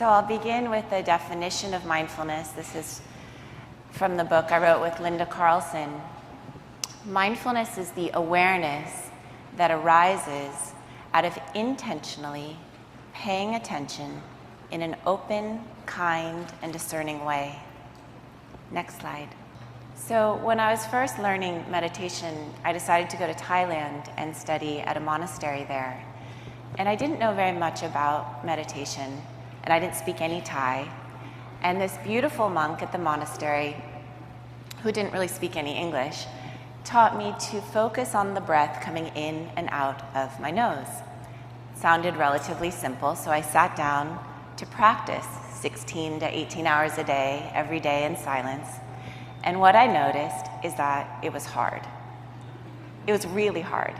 So I'll begin with the definition of mindfulness. This is from the book I wrote with Linda Carlson. Mindfulness is the awareness that arises out of intentionally paying attention in an open, kind, and discerning way. Next slide. So when I was first learning meditation, I decided to go to Thailand and study at a monastery there. And I didn't know very much about meditation, and I didn't speak any Thai. And this beautiful monk at the monastery, who didn't really speak any English, taught me to focus on the breath coming in and out of my nose. It sounded relatively simple, so I sat down to practice 16 to 18 hours a day, every day in silence. And what I noticed is that it was hard. It was really hard.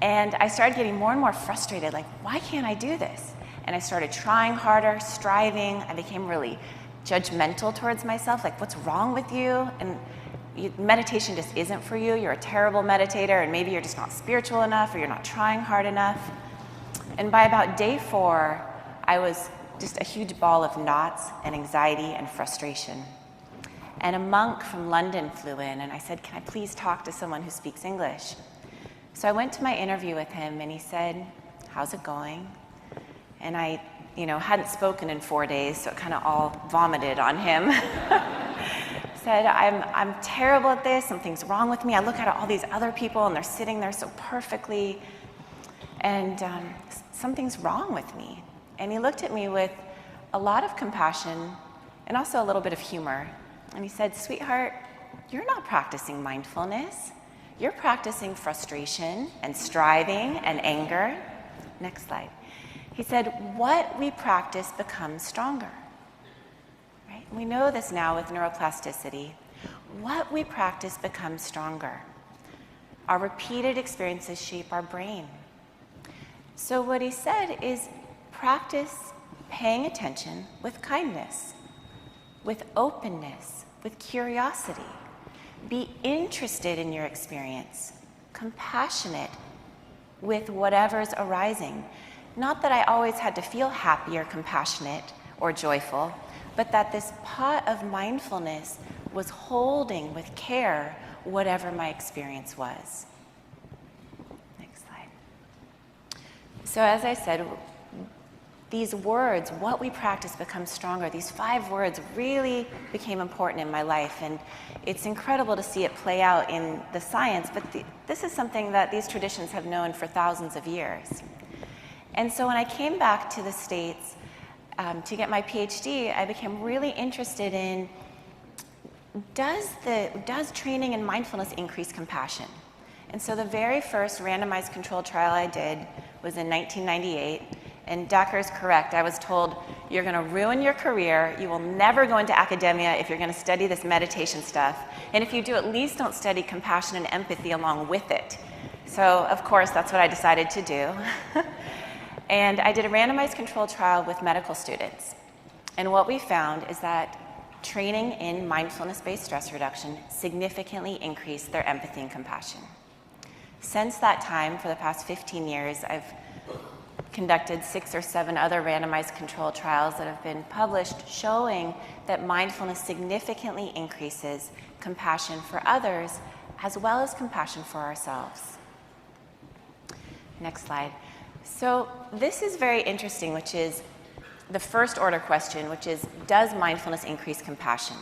And I started getting more and more frustrated, like, why can't I do this? And I started trying harder, striving. I became really judgmental towards myself, like, what's wrong with you? And meditation just isn't for you. You're a terrible meditator, and maybe you're just not spiritual enough, or you're not trying hard enough. And by about day 4, I was just a huge ball of knots and anxiety and frustration. And a monk from London flew in, and I said, can I please talk to someone who speaks English? So I went to my interview with him, and he said, how's it going? And I, hadn't spoken in 4 days, so it kind of all vomited on him. Said, I'm terrible at this, something's wrong with me. I look at all these other people, and they're sitting there so perfectly, and something's wrong with me. And he looked at me with a lot of compassion and also a little bit of humor. And he said, sweetheart, you're not practicing mindfulness. You're practicing frustration and striving and anger. Next slide. He said, what we practice becomes stronger. Right? We know this now with neuroplasticity. What we practice becomes stronger. Our repeated experiences shape our brain. So what he said is practice paying attention with kindness, with openness, with curiosity. Be interested in your experience, compassionate with whatever's arising. Not that I always had to feel happy or compassionate or joyful, but that this pot of mindfulness was holding with care whatever my experience was. Next slide. So as I said, these words, what we practice becomes stronger. These 5 words really became important in my life, and it's incredible to see it play out in the science, but this is something that these traditions have known for thousands of years. And so when I came back to the States to get my PhD, I became really interested in, does training in mindfulness increase compassion? And so the very first randomized controlled trial I did was in 1998. And Dakar is correct. I was told, you're going to ruin your career. You will never go into academia if you're going to study this meditation stuff. And if you do, at least don't study compassion and empathy along with it. So, of course, that's what I decided to do. And I did a randomized controlled trial with medical students. And what we found is that training in mindfulness-based stress reduction significantly increased their empathy and compassion. Since that time, for the past 15 years, I've conducted 6 or 7 other randomized controlled trials that have been published showing that mindfulness significantly increases compassion for others as well as compassion for ourselves. Next slide. So this is very interesting, which is the first order question, which is, does mindfulness increase compassion?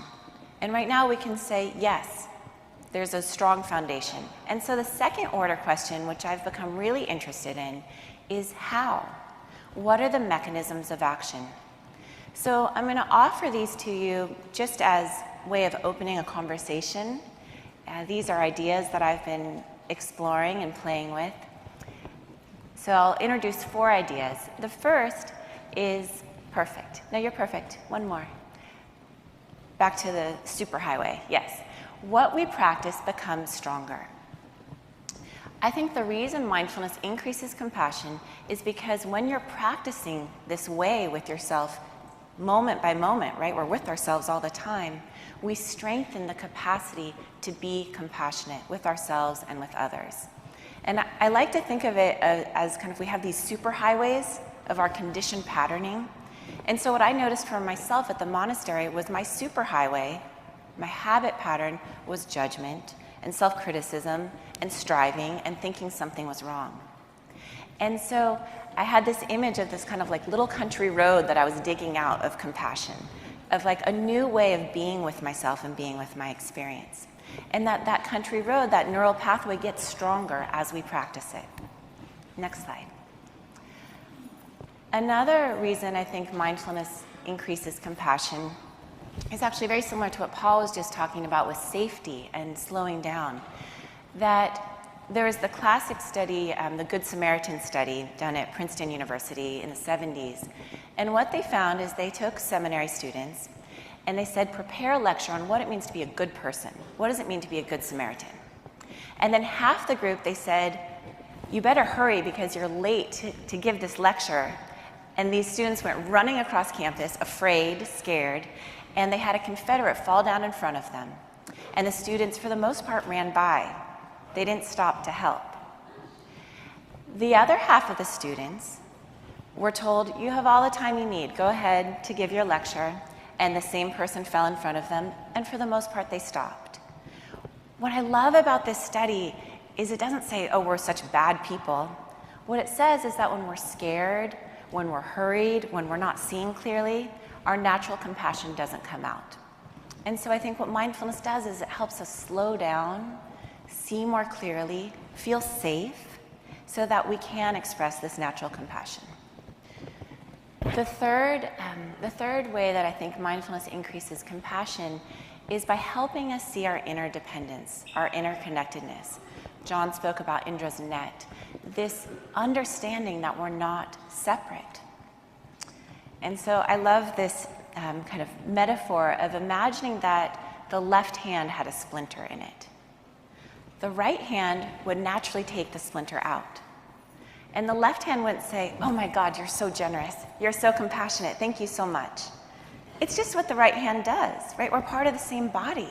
And right now we can say yes. There's a strong foundation. And so the second order question, which I've become really interested in, is how? What are the mechanisms of action? So I'm going to offer these to you just as a way of opening a conversation. These are ideas that I've been exploring and playing with. So I'll introduce 4 ideas. The first is perfect. No, you're perfect. One more. Back to the superhighway. Yes. What we practice becomes stronger. I think the reason mindfulness increases compassion is because when you're practicing this way with yourself, moment by moment, right? We're with ourselves all the time. We strengthen the capacity to be compassionate with ourselves and with others. And I like to think of it as kind of we have these superhighways of our conditioned patterning, And so what I noticed for myself at the monastery was my superhighway, my habit pattern was judgment and self-criticism and striving and thinking something was wrong. And so I had this image of this kind of like little country road that I was digging out of compassion, of like a new way of being with myself and being with my experience. And that country road, that neural pathway gets stronger as we practice it. Next slide. Another reason I think mindfulness increases compassion is actually very similar to what Paul was just talking about with safety and slowing down. That there was the classic study, the Good Samaritan study done at Princeton University in the 70s. And what they found is they took seminary students and they said, prepare a lecture on what it means to be a good person. What does it mean to be a good Samaritan? And then half the group, they said, you better hurry because you're late to give this lecture. And these students went running across campus, afraid, scared, and they had a Confederate fall down in front of them. And the students, for the most part, ran by. They didn't stop to help. The other half of the students were told, you have all the time you need. Go ahead to give your lecture. And the same person fell in front of them, and for the most part, they stopped. What I love about this study is it doesn't say, oh, we're such bad people. What it says is that when we're scared, when we're hurried, when we're not seeing clearly, our natural compassion doesn't come out. And so I think what mindfulness does is it helps us slow down, see more clearly, feel safe, so that we can express this natural compassion. The third way that I think mindfulness increases compassion is by helping us see our interdependence, our interconnectedness. John spoke about Indra's net, this understanding that we're not separate. And so I love this kind of metaphor of imagining that the left hand had a splinter in it. The right hand would naturally take the splinter out. And the left hand wouldn't say, oh my God, you're so generous. You're so compassionate. Thank you so much. It's just what the right hand does, right? We're part of the same body.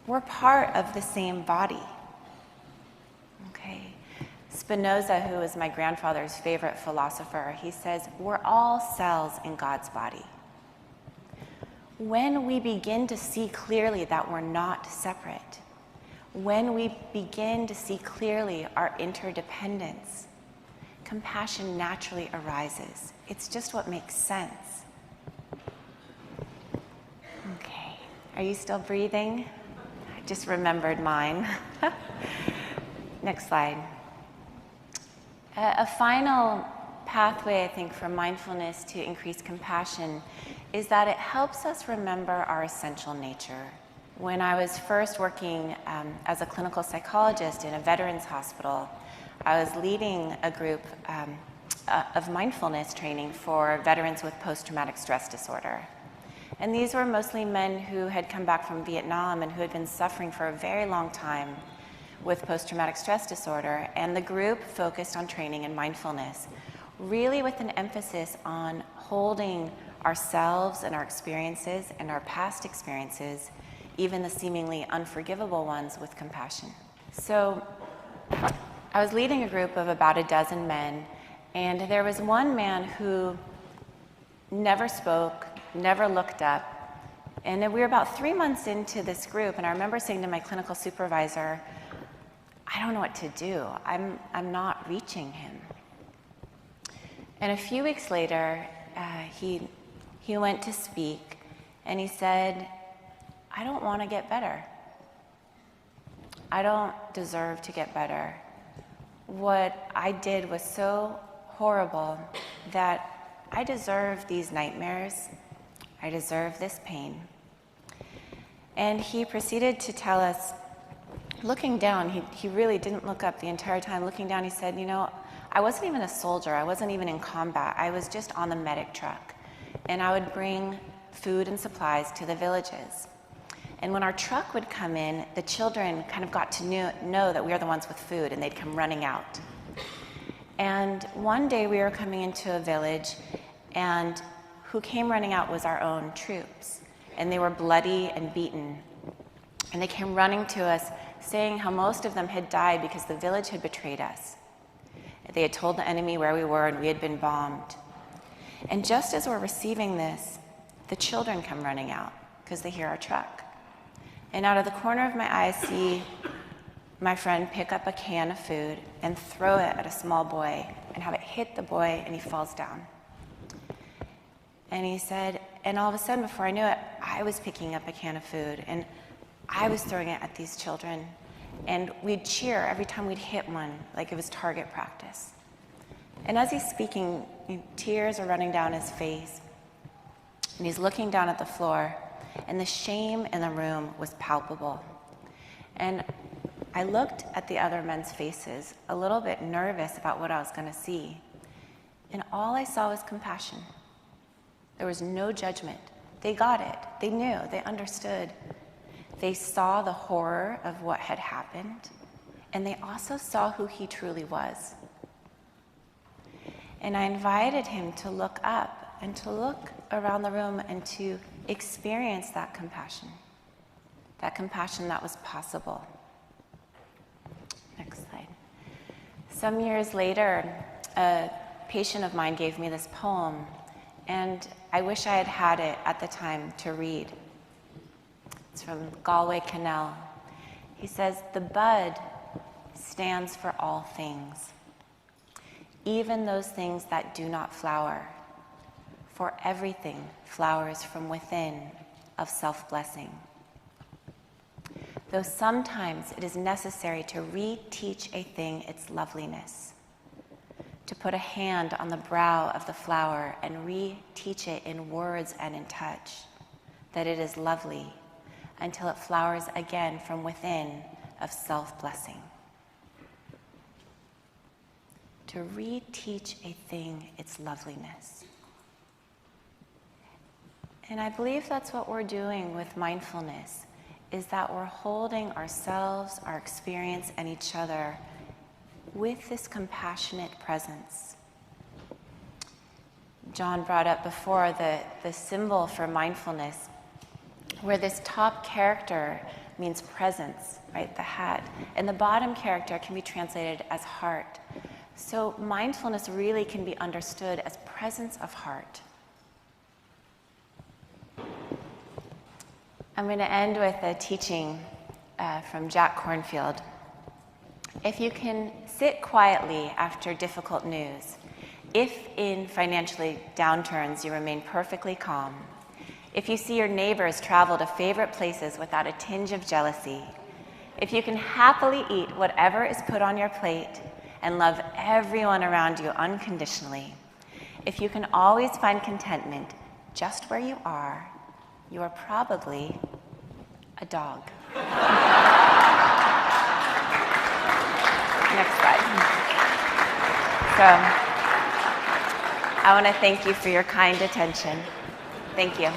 We're part of the same body. Okay. Spinoza, who is my grandfather's favorite philosopher, he says, we're all cells in God's body. When we begin to see clearly that we're not separate, when we begin to see clearly our interdependence, compassion naturally arises. It's just what makes sense. Okay, are you still breathing? I just remembered mine. Next slide. A final pathway, I think, for mindfulness to increase compassion is that it helps us remember our essential nature. When I was first working as a clinical psychologist in a veterans hospital, I was leading a group of mindfulness training for veterans with post-traumatic stress disorder. And these were mostly men who had come back from Vietnam and who had been suffering for a very long time with post-traumatic stress disorder. And the group focused on training in mindfulness, really with an emphasis on holding ourselves and our experiences and our past experiences, even the seemingly unforgivable ones, with compassion. So I was leading a group of about a dozen men, and there was one man who never spoke, never looked up, and we were about 3 months into this group, and I remember saying to my clinical supervisor, I don't know what to do. I'm not reaching him. And a few weeks later, he went to speak, and he said, I don't want to get better. I don't deserve to get better. What I did was so horrible that I deserve these nightmares. I deserve this pain. And he proceeded to tell us, looking down, he really didn't look up the entire time. Looking down, he said, you know, I wasn't even a soldier. I wasn't even in combat. I was just on the medic truck. And I would bring food and supplies to the villages. And when our truck would come in, the children kind of got to know that we were the ones with food, and they'd come running out. And one day we were coming into a village, and who came running out was our own troops. And they were bloody and beaten. And they came running to us, saying how most of them had died because the village had betrayed us. They had told the enemy where we were, and we had been bombed. And just as we're receiving this, the children come running out because they hear our truck. And out of the corner of my eye, I see my friend pick up a can of food and throw it at a small boy and have it hit the boy, and he falls down. And he said, and all of a sudden, before I knew it, I was picking up a can of food and I was throwing it at these children. And we'd cheer every time we'd hit one, like it was target practice. And as he's speaking, tears are running down his face. And he's looking down at the floor, and the shame in the room was palpable. And I looked at the other men's faces, a little bit nervous about what I was going to see. And all I saw was compassion. There was no judgment. They got it. They knew. They understood. They saw the horror of what had happened, and they also saw who he truly was. And I invited him to look up and to look around the room and to experience that compassion that was possible. Next slide. Some years later, a patient of mine gave me this poem, and I wish I had had it at the time to read. It's from Galway Cannell. He says, "The bud stands for all things, even those things that do not flower, for everything flowers from within of self-blessing. Though sometimes it is necessary to reteach a thing its loveliness, to put a hand on the brow of the flower and reteach it in words and in touch, that it is lovely, until it flowers again from within of self-blessing." To reteach a thing its loveliness. And I believe that's what we're doing with mindfulness, is that we're holding ourselves, our experience, and each other with this compassionate presence. John brought up before the symbol for mindfulness, where this top character means presence, right, the hat, and the bottom character can be translated as heart. So mindfulness really can be understood as presence of heart. I'm going to end with a teaching from Jack Kornfield. If you can sit quietly after difficult news, if in financially downturns you remain perfectly calm, if you see your neighbors travel to favorite places without a tinge of jealousy, if you can happily eat whatever is put on your plate and love everyone around you unconditionally, if you can always find contentment just where you are probably a dog. Next slide. So, I want to thank you for your kind attention. Thank you.